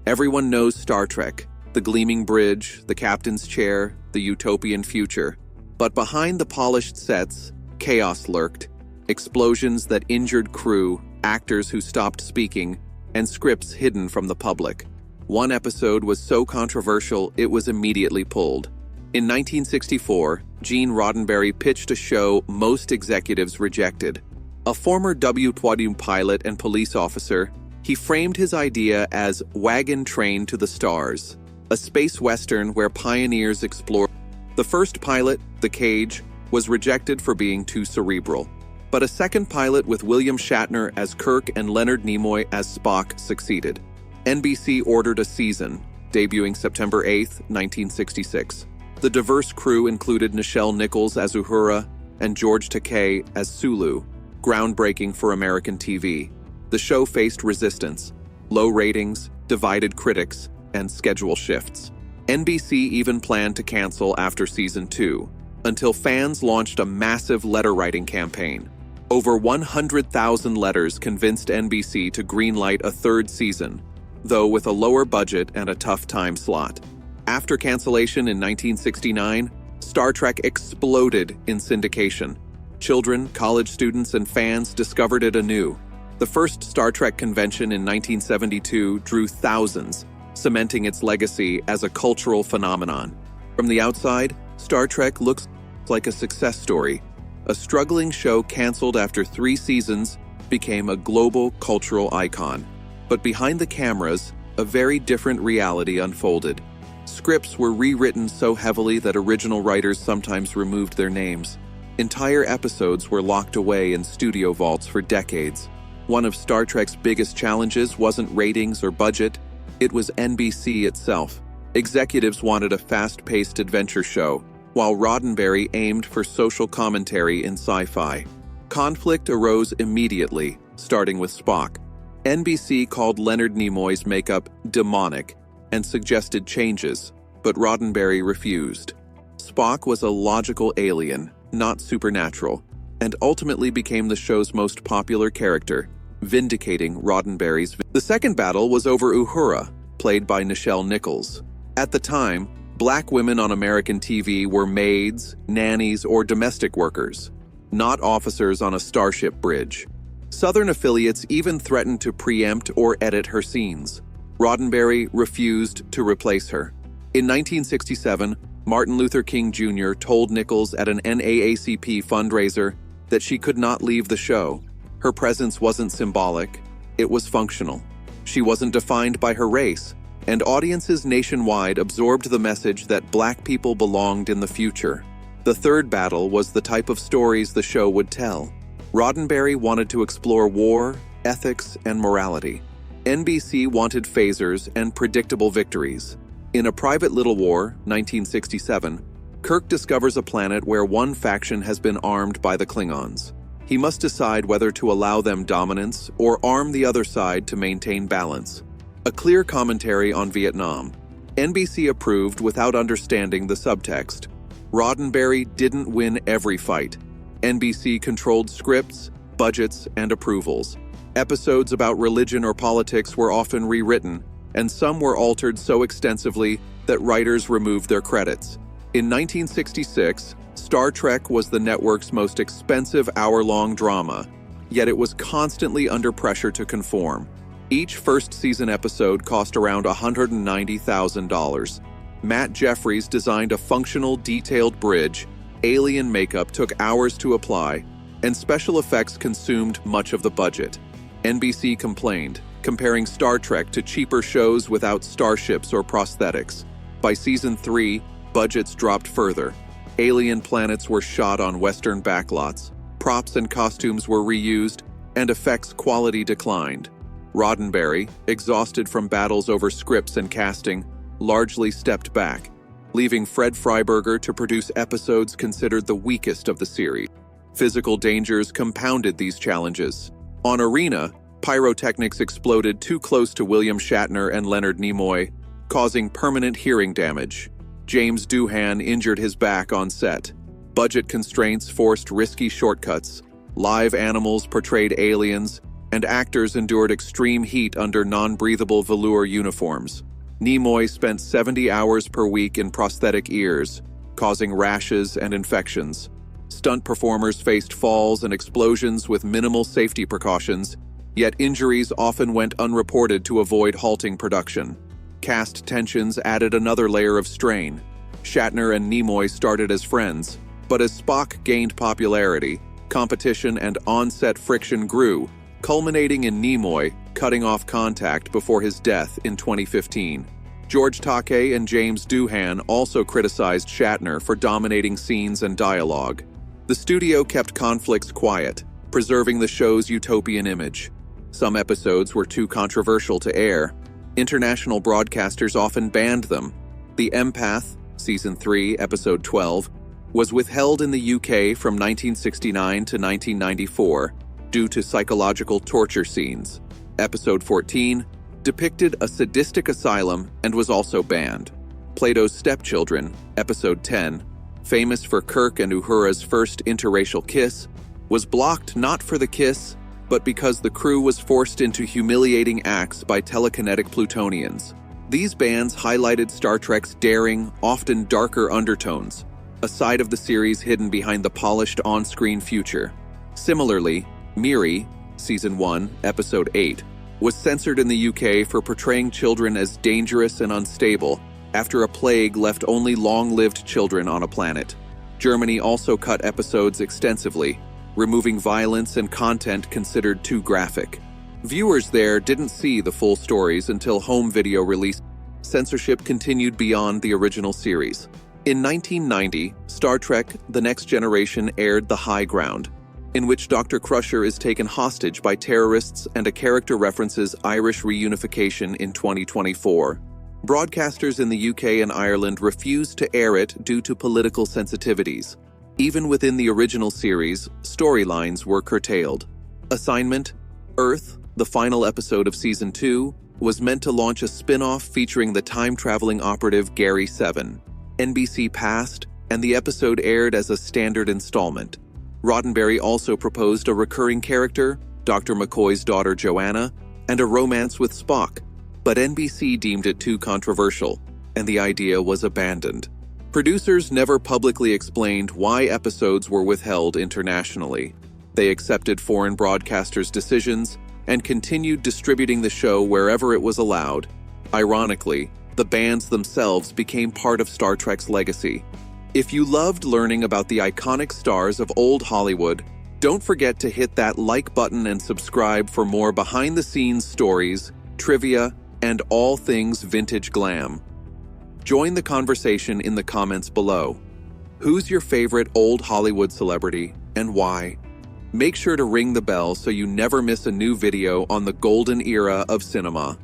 Everyone knows Star Trek, the gleaming bridge, the captain's chair, the utopian future. But behind the polished sets, chaos lurked. Explosions that injured crew, actors who stopped speaking, and scripts hidden from the public. One episode was so controversial it was immediately pulled. In 1964, Gene Roddenberry pitched a show most executives rejected. A former W-20 pilot and police officer, he framed his idea as Wagon Train to the Stars, a space western where pioneers explore. The first pilot, The Cage, was rejected for being too cerebral. But a second pilot with William Shatner as Kirk and Leonard Nimoy as Spock succeeded. NBC ordered a season, debuting September 8, 1966. The diverse crew included Nichelle Nichols as Uhura and George Takei as Sulu, groundbreaking for American TV. The show faced resistance, low ratings, divided critics, and schedule shifts. NBC even planned to cancel after season 2, until fans launched a massive letter-writing campaign. Over 100,000 letters convinced NBC to greenlight a third season, though with a lower budget and a tough time slot. After Cancellation in 1969, Star Trek exploded in syndication. Children, college students, and fans discovered it anew. The first Star Trek convention in 1972 drew thousands, cementing its legacy as a cultural phenomenon. From the outside, Star Trek looks like a success story. A struggling show canceled after 3 seasons became a global cultural icon. But behind the cameras, a very different reality unfolded. Scripts were rewritten so heavily that original writers sometimes removed their names. Entire episodes were locked away in studio vaults for decades. One of Star Trek's biggest challenges wasn't ratings or budget, it was NBC itself. Executives wanted a fast-paced adventure show, while Roddenberry aimed for social commentary in sci-fi. Conflict arose immediately, starting with Spock. NBC called Leonard Nimoy's makeup demonic and suggested changes, but Roddenberry refused. Spock was a logical alien, not supernatural, and ultimately became the show's most popular character, vindicating Roddenberry's. The second battle was over Uhura, played by Nichelle Nichols. At the time, Black women on American TV were maids, nannies, or domestic workers, not officers on a starship bridge. Southern affiliates even threatened to preempt or edit her scenes. Roddenberry refused to replace her. In 1967, Martin Luther King Jr. told Nichols at an NAACP fundraiser that she could not leave the show. Her presence wasn't symbolic, it was functional. She wasn't defined by her race, and audiences nationwide absorbed the message that Black people belonged in the future. The third battle was the type of stories the show would tell. Roddenberry wanted to explore war, ethics, and morality. NBC wanted phasers and predictable victories. In A Private Little War, 1967, Kirk discovers a planet where one faction has been armed by the Klingons. He must decide whether to allow them dominance or arm the other side to maintain balance. A clear commentary on Vietnam. NBC approved without understanding the subtext. Roddenberry didn't win every fight. NBC controlled scripts, budgets, and approvals. Episodes about religion or politics were often rewritten, and some were altered so extensively that writers removed their credits. In 1966, Star Trek was the network's most expensive hour-long drama, yet it was constantly under pressure to conform. Each first-season episode cost around $190,000. Matt Jeffries designed a functional, detailed bridge, alien makeup took hours to apply, and special effects consumed much of the budget. NBC complained, comparing Star Trek to cheaper shows without starships or prosthetics. By season 3, budgets dropped further. Alien planets were shot on Western backlots, props and costumes were reused, and effects quality declined. Roddenberry, exhausted from battles over scripts and casting, largely stepped back, leaving Fred Freiberger to produce episodes considered the weakest of the series. Physical dangers compounded these challenges. On Arena, pyrotechnics exploded too close to William Shatner and Leonard Nimoy, causing permanent hearing damage. James Doohan injured his back on set. Budget constraints forced risky shortcuts. Live animals portrayed aliens, and actors endured extreme heat under non-breathable velour uniforms. Nimoy spent 70 hours per week in prosthetic ears, causing rashes and infections. Stunt performers faced falls and explosions with minimal safety precautions, yet injuries often went unreported to avoid halting production. Cast tensions added another layer of strain. Shatner and Nimoy started as friends, but as Spock gained popularity, competition and on-set friction grew, culminating in Nimoy cutting off contact before his death in 2015. George Takei and James Doohan also criticized Shatner for dominating scenes and dialogue. The studio kept conflicts quiet, preserving the show's utopian image. Some episodes were too controversial to air. International broadcasters often banned them. The Empath, Season 3, Episode 12, was withheld in the UK from 1969 to 1994 due to psychological torture scenes. Episode 14 depicted a sadistic asylum and was also banned. Plato's Stepchildren, Episode 10, famous for Kirk and Uhura's first interracial kiss, was blocked not for the kiss, but because the crew was forced into humiliating acts by telekinetic Plutonians. These bans highlighted Star Trek's daring, often darker undertones, a side of the series hidden behind the polished on-screen future. Similarly, Miri, Season 1, Episode 8, was censored in the UK for portraying children as dangerous and unstable after a plague left only long-lived children on a planet. Germany also cut episodes extensively, removing violence and content considered too graphic. Viewers there didn't see the full stories until home video release. Censorship continued beyond the original series. In 1990, Star Trek: The Next Generation aired The High Ground, in which Dr. Crusher is taken hostage by terrorists and a character references Irish reunification in 2024. Broadcasters in the UK and Ireland refused to air it due to political sensitivities. Even within the original series, storylines were curtailed. Assignment: Earth, the final episode of Season 2, was meant to launch a spin-off featuring the time-traveling operative Gary 7. NBC passed, and the episode aired as a standard installment. Roddenberry also proposed a recurring character, Dr. McCoy's daughter Joanna, and a romance with Spock, but NBC deemed it too controversial, and the idea was abandoned. Producers never publicly explained why episodes were withheld internationally. They accepted foreign broadcasters' decisions and continued distributing the show wherever it was allowed. Ironically, the bans themselves became part of Star Trek's legacy. If you loved learning about the iconic stars of old Hollywood, don't forget to hit that like button and subscribe for more behind-the-scenes stories, trivia, and all things vintage glam. Join the conversation in the comments below. Who's your favorite old Hollywood celebrity and why? Make sure to ring the bell so you never miss a new video on the golden era of cinema.